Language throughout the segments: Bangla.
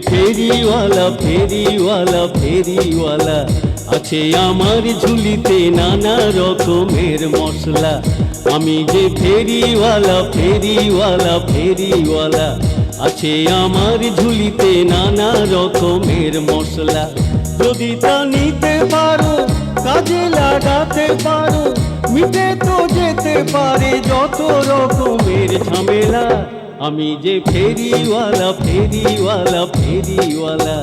ফেরিওয়ালা ফেরিওয়ালা ফেরিওয়ালা, আছে আমার ঝুলিতে নানা রকমের মশলা। আমি যে ফেরিওয়ালা ফেরিওয়ালা ফেরিওয়ালা, আছে আমার ঝুলিতে নানা রকমের মশলা। যদি তা নিতে পারো, কাজে লাগাতে পারো, মিটে তো যেতে পারে যত রকমের ঝামেলা। আমি যে ফেরিওয়ালা ফেরিওয়ালা ফেরিওয়ালা,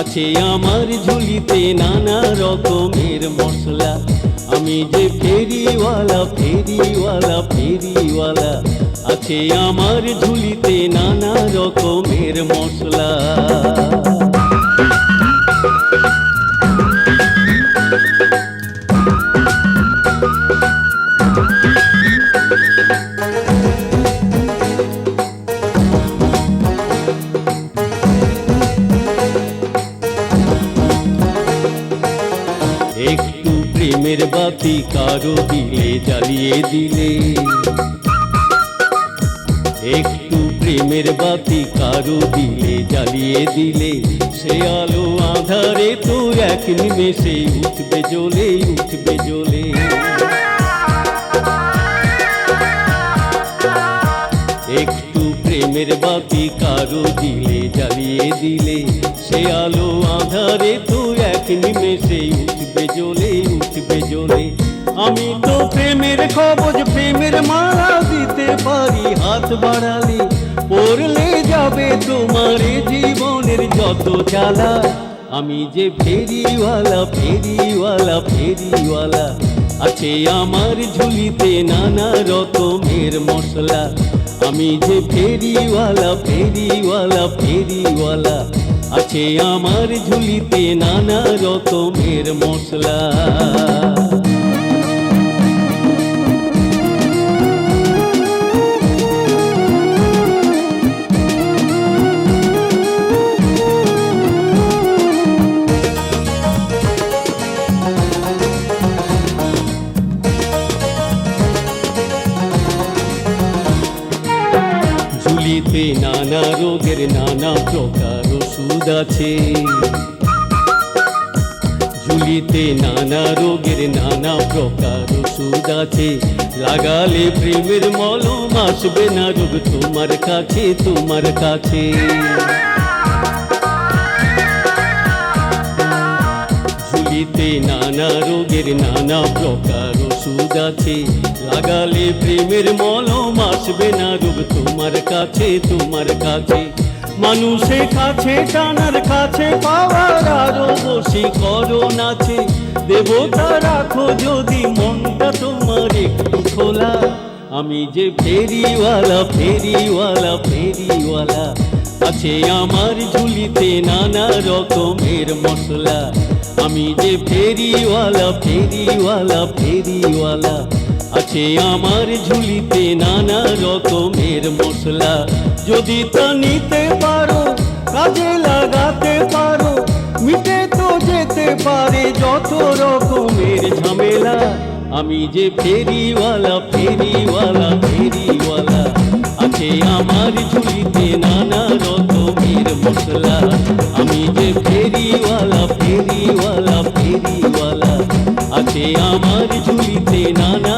আছে আমার ঝুলিতে নানা রকমের মশলা। আমি যে ফেরিওয়ালা ফেরিওয়ালা ফেরিওয়ালা, আছে আমার ঝুলিতে নানা রকমের মশলা। একটু প্রেমের বাতি কারো দিলে জ্বালিয়ে দিলে, একটু প্রেমের বাতি কারো দিলে জ্বালিয়ে দিলে, সে আলো আঁধারে তো এক নিমেষে উঠবে জ্বলে উঠবে জ্বলে। একটু প্রেমের বাতি কারো দিলে জ্বালিয়ে দিলে, সে আলো আঁধারে তো এক নিমেষে উঠবে জ্বলে উঠবে জ্বলে। আমি তো প্রেমের কবজ প্রেমের মালা দিতে পারি, হাত বাড়ালে পড়লে যাবে তোমার জীবনের যত জ্বালা। আমি যে ফেরিওয়ালা ফেরিওয়ালা ফেরিওয়ালা, আছে আমার ঝুলিতে নানা রকমের মশলা। আমি যে ফেরিওয়ালা ফেরিওয়ালা ফেরিওয়ালা, আছে আমার ঝুলিতে নানা রকমের মশলা। ঝুলিতে নানা রোগের নানা প্রকার ওষুধ আছে, ঝুলিতে নানা রোগের নানা প্রকার ওষুধ আছে। লাগালে প্রেমের মলম আসবে না রোগ তোমার কাছে তোমার কাছে। ঝুলিতে নানা রোগের নানা প্রকার ওষুধ আছে, লাগালে প্রেমের মলম আসবে না রোগ তোমার কাছে তোমার কাছে। মানুষের কাছে টানার কাছে পাওয়ার আরো বসে করো নাচে, দেবতা রাখো যদি মনটা তোমার একটু খোলা। আমি যে ফেরিওয়ালা ফেরিওয়ালা ফেরিওয়ালা, আছে আমার ঝুলিতে নানা রকমের মশলা। আমি যে ফেরিওয়ালা ফেরিওয়ালা ফেরিওয়ালা, আছে আমার ঝুলিতে নানা রকমের মশলা। যদি তা নিতে পারো, কাজে লাগাতে পারো, মিটে তো যেতে পারে যত রকমের ঝামেলা। আমি যে ফেরিওয়ালা ফেরিওয়ালা ফেরিওয়ালা, আছে আমার ঝুলিতে নানা রকমের মশলা। আমি যে ফেরিওয়ালা ফেরিওয়ালা ফেরিওয়ালা, আছে আমার ঝুলিতে নানা